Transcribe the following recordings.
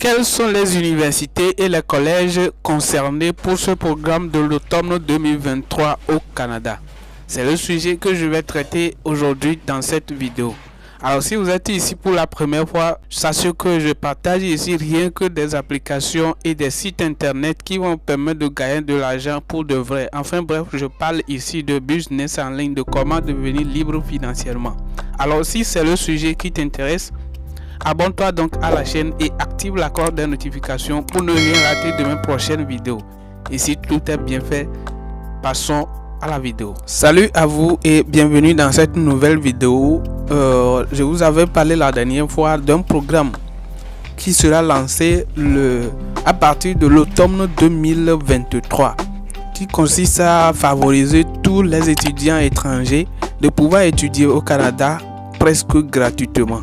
Quelles sont les universités et les collèges concernés pour ce programme de l'automne 2023 au Canada? C'est le sujet que je vais traiter aujourd'hui dans cette vidéo. Alors si vous êtes ici pour la première fois, sachez que je partage ici rien que des applications et des sites internet qui vont permettre de gagner de l'argent pour de vrai. Enfin bref, je parle ici de business en ligne, de comment devenir libre financièrement. Alors si c'est le sujet qui t'intéresse, abonne-toi donc à la chaîne et active la cloche des notifications pour ne rien rater de mes prochaines vidéos. Et si tout est bien fait, passons à la vidéo. Salut à vous et bienvenue dans cette nouvelle vidéo. Je vous avais parlé la dernière fois d'un programme qui sera lancé à partir de l'automne 2023, qui consiste à favoriser tous les étudiants étrangers de pouvoir étudier au Canada presque gratuitement.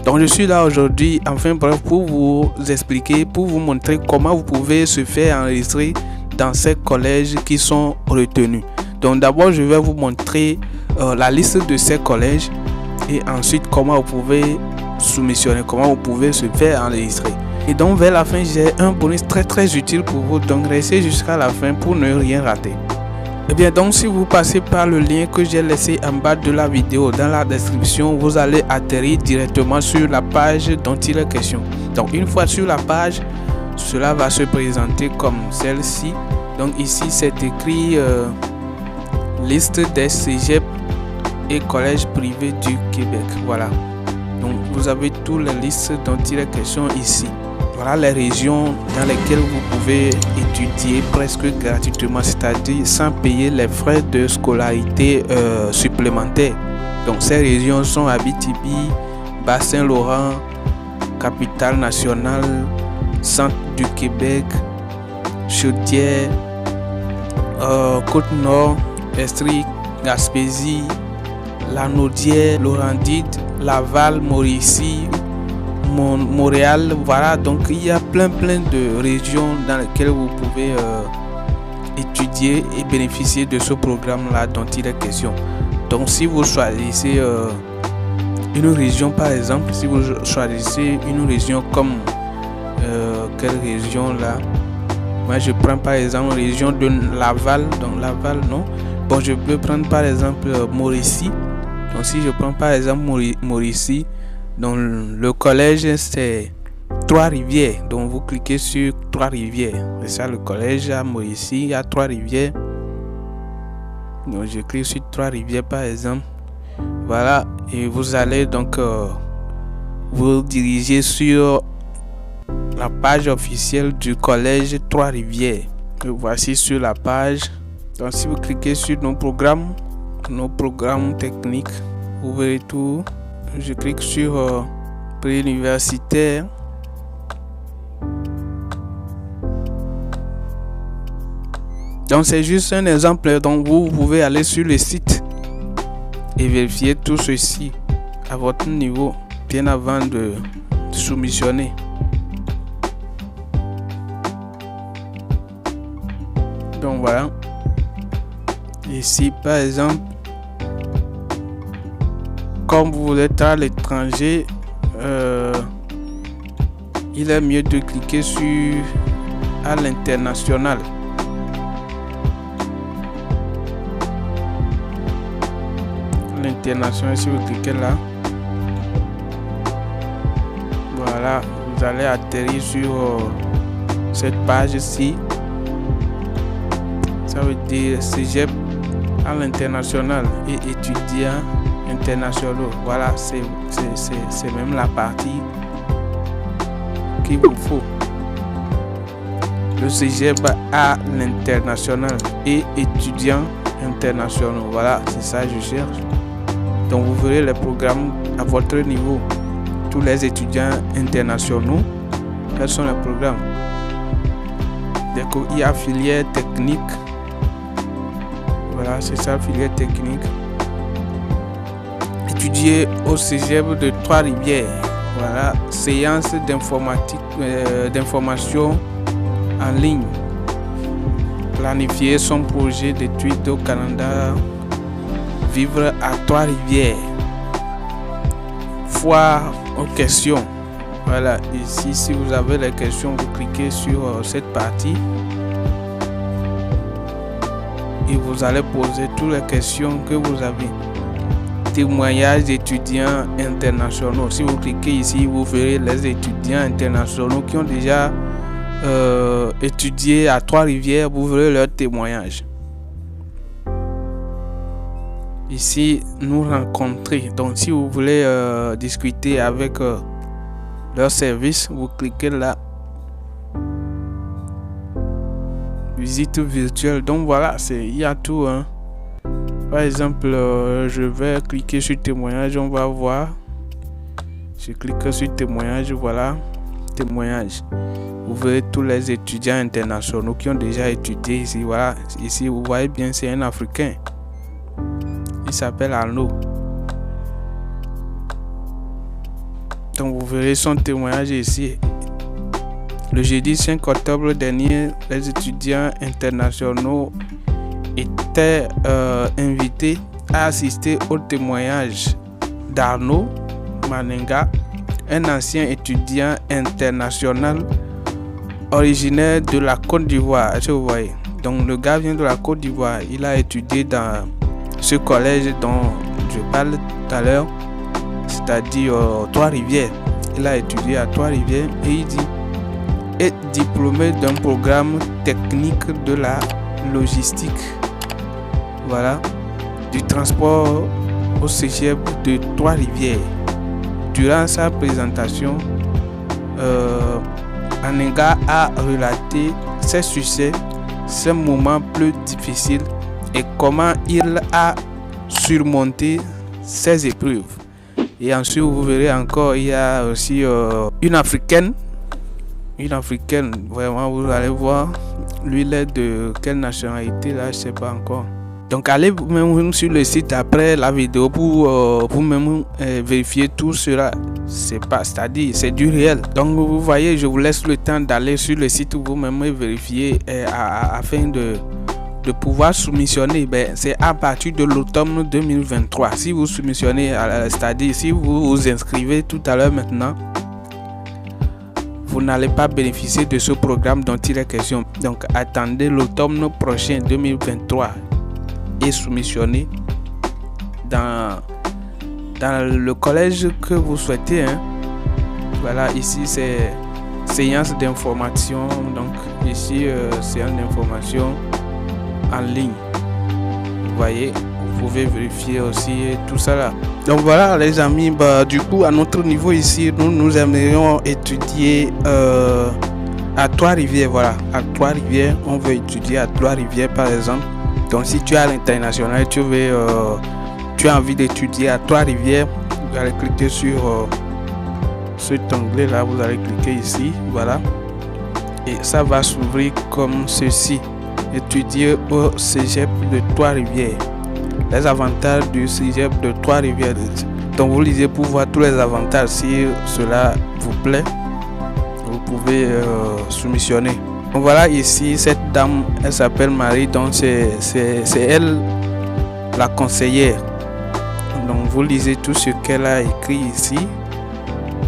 Donc je suis là aujourd'hui, enfin bref, pour vous expliquer, pour vous montrer comment vous pouvez se faire enregistrer dans ces collèges qui sont retenus. Donc d'abord je vais vous montrer la liste de ces collèges et ensuite comment vous pouvez soumissionner, comment vous pouvez se faire enregistrer. Et donc vers la fin j'ai un bonus très utile pour vous, donc restez jusqu'à la fin pour ne rien rater. Et bien donc si vous passez par le lien que j'ai laissé en bas de la vidéo dans la description, vous allez atterrir directement sur la page dont il est question. Donc une fois sur la page, cela va se présenter comme celle-ci. Donc ici c'est écrit liste des cégeps et collèges privés du Québec. Voilà, donc vous avez toutes les listes dont il est question ici. Voilà les régions dans lesquelles vous pouvez étudier presque gratuitement, c'est-à-dire sans payer les frais de scolarité supplémentaires. Donc ces régions sont Abitibi, Bas-Saint-Laurent, Capitale-Nationale, Centre du Québec, Chaudière, Côte-Nord, Estrie, Gaspésie, Lanaudière, Laurentide, Laval, Mauricie, Montréal. Voilà, donc il y a plein de régions dans lesquelles vous pouvez étudier et bénéficier de ce programme là dont il est question. Donc si vous choisissez une région, par exemple, si vous choisissez une région comme quelle région là, moi je prends par exemple région de Laval. Donc Laval non, bon je peux prendre par exemple Mauricie. Donc si je prends par exemple Mauricie, donc le collège c'est Trois-Rivières. Donc vous cliquez sur Trois-Rivières, c'est ça le collège à Mauricie, à Trois-Rivières. Donc je clique sur Trois-Rivières par exemple. Voilà, et vous allez donc vous diriger sur la page officielle du collège Trois-Rivières. Voici sur la page. Donc si vous cliquez sur nos programmes techniques, vous verrez tout. Je clique sur préuniversitaire. Donc c'est juste un exemple. Donc vous pouvez aller sur le site et vérifier tout ceci à votre niveau bien avant de soumissionner. Donc voilà, ici par exemple, comme vous êtes à l'étranger, il est mieux de cliquer sur à l'international. L'international, si vous cliquez là, voilà, vous allez atterrir sur cette page-ci. Ça veut dire cégep à l'international et étudiants internationaux. Voilà, c'est même la partie qu'il vous faut. Le cégep à l'international et étudiants internationaux. Voilà, c'est ça que je cherche. Donc vous verrez les programmes à votre niveau. Tous les étudiants internationaux, quels sont les programmes? Il y a filière technique. Voilà, c'est ça, filière technique. Étudier au cégep de Trois-Rivières. Voilà, séance d'informatique, d'information en ligne. Planifier son projet d'études au Canada. Vivre à Trois-Rivières. Foire aux questions. Voilà, ici, si vous avez des questions, vous cliquez sur cette partie et vous allez poser toutes les questions que vous avez. Témoignages d'étudiants internationaux. Si vous cliquez ici, vous verrez les étudiants internationaux qui ont déjà étudié à Trois-Rivières. Vous verrez leurs témoignages. Ici, nous rencontrer. Donc, si vous voulez discuter avec leur service, vous cliquez là. Visite virtuelle. Donc voilà, il y a tout. Hein. Par exemple, je vais cliquer sur témoignage, on va voir. Je clique sur témoignage, voilà, témoignage. Vous verrez tous les étudiants internationaux qui ont déjà étudié ici. Voilà, ici vous voyez bien, c'est un Africain. Il s'appelle Arnaud. Donc vous verrez son témoignage ici. Le jeudi 5 octobre dernier, les étudiants internationaux étaient invités à assister au témoignage d'Arnaud Manenga, un ancien étudiant international originaire de la Côte d'Ivoire. Vous voyez, donc le gars vient de la Côte d'Ivoire. Il a étudié dans ce collège dont je parle tout à l'heure, c'est-à-dire Trois-Rivières. Il a étudié à Trois-Rivières et il dit est diplômé d'un programme technique de la logistique, voilà, du transport au cégep de Trois-Rivières. Durant sa présentation, Manenga a relaté ses succès, ses moments plus difficiles et comment il a surmonté ses épreuves. Et ensuite, vous verrez encore, il y a aussi une africaine, vraiment, vous allez voir. Lui, il est de quelle nationalité là, je sais pas encore. Donc allez même sur le site après la vidéo pour vous-même vérifier tout cela. C'est-à-dire c'est du réel. Donc vous voyez, je vous laisse le temps d'aller sur le site vous-même et vérifier afin de pouvoir soumissionner. C'est à partir de l'automne 2023. Si vous soumissionnez, c'est-à-dire si vous vous inscrivez tout à l'heure maintenant, vous n'allez pas bénéficier de ce programme dont il est question. Donc attendez l'automne prochain 2023 et soumissionnez dans le collège que vous souhaitez. Hein. Voilà, ici c'est séance d'information. Donc ici séance d'information en ligne. Vous voyez, vous pouvez vérifier aussi tout ça là. Donc voilà les amis, du coup à notre niveau ici, nous aimerions étudier à Trois-Rivières. Voilà, à Trois-Rivières, on veut étudier à Trois-Rivières par exemple. Donc si tu es à l'international, tu as envie d'étudier à Trois-Rivières, vous allez cliquer sur cet onglet là, vous allez cliquer ici, voilà, et ça va s'ouvrir comme ceci. Étudier au cégep de Trois-Rivières. Les avantages du cégep de Trois-Rivières. Donc vous lisez pour voir tous les avantages. Si cela vous plaît, vous pouvez soumissionner. Donc voilà, ici cette dame, elle s'appelle Marie, donc c'est elle la conseillère. Donc vous lisez tout ce qu'elle a écrit ici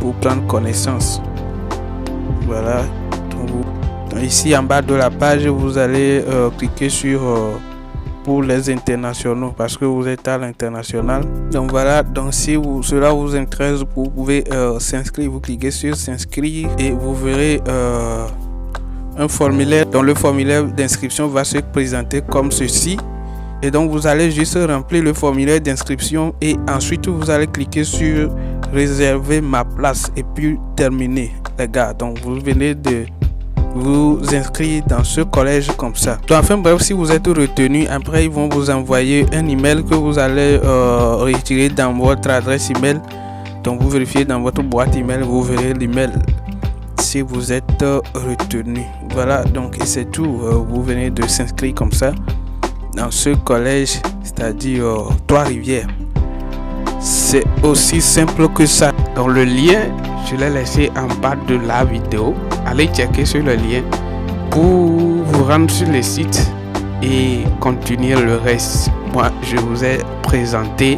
pour prendre connaissance. Voilà. Donc ici en bas de la page, vous allez cliquer sur pour les internationaux parce que vous êtes à l'international. Donc voilà, donc si cela vous intéresse, vous pouvez s'inscrire. Vous cliquez sur s'inscrire et vous verrez un formulaire. Donc le formulaire d'inscription va se présenter comme ceci. Et donc vous allez juste remplir le formulaire d'inscription et ensuite vous allez cliquer sur réserver ma place et puis terminer les gars. Donc vous venez de vous inscrire dans ce collège comme ça. Donc enfin bref, si vous êtes retenu, après ils vont vous envoyer un email que vous allez retirer dans votre adresse email. Donc vous vérifiez dans votre boîte email, vous verrez l'email si vous êtes retenu. Voilà, donc et c'est tout. Vous venez de s'inscrire comme ça dans ce collège, c'est-à-dire Trois-Rivières. C'est aussi simple que ça. Donc le lien, je l'ai laissé en bas de la vidéo. Allez checker sur le lien pour vous rendre sur le site et continuer le reste. Moi, je vous ai présenté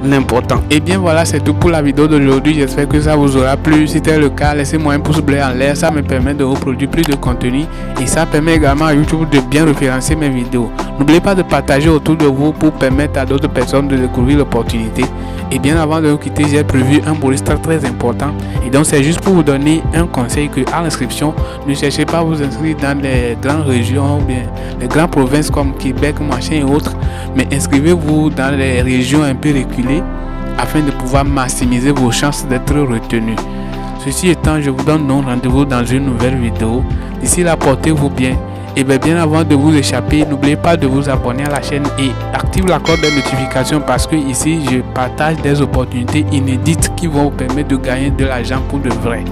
l'important. Et bien voilà, c'est tout pour la vidéo d'aujourd'hui. J'espère que ça vous aura plu. Si c'est le cas, laissez-moi un pouce bleu en l'air. Ça me permet de reproduire plus de contenu et ça permet également à YouTube de bien référencer mes vidéos. N'oubliez pas de partager autour de vous pour permettre à d'autres personnes de découvrir l'opportunité. Et bien avant de vous quitter, j'ai prévu un bonus très important. Et donc c'est juste pour vous donner un conseil que à l'inscription, ne cherchez pas à vous inscrire dans les grandes régions ou bien les grandes provinces comme Québec, machin et autres, mais inscrivez-vous dans les régions un peu reculées afin de pouvoir maximiser vos chances d'être retenu. Ceci étant, je vous donne rendez-vous dans une nouvelle vidéo. D'ici là, portez-vous bien. Et bien avant de vous échapper, n'oubliez pas de vous abonner à la chaîne et active la cloche de notification parce que ici je partage des opportunités inédites qui vont vous permettre de gagner de l'argent pour de vrai.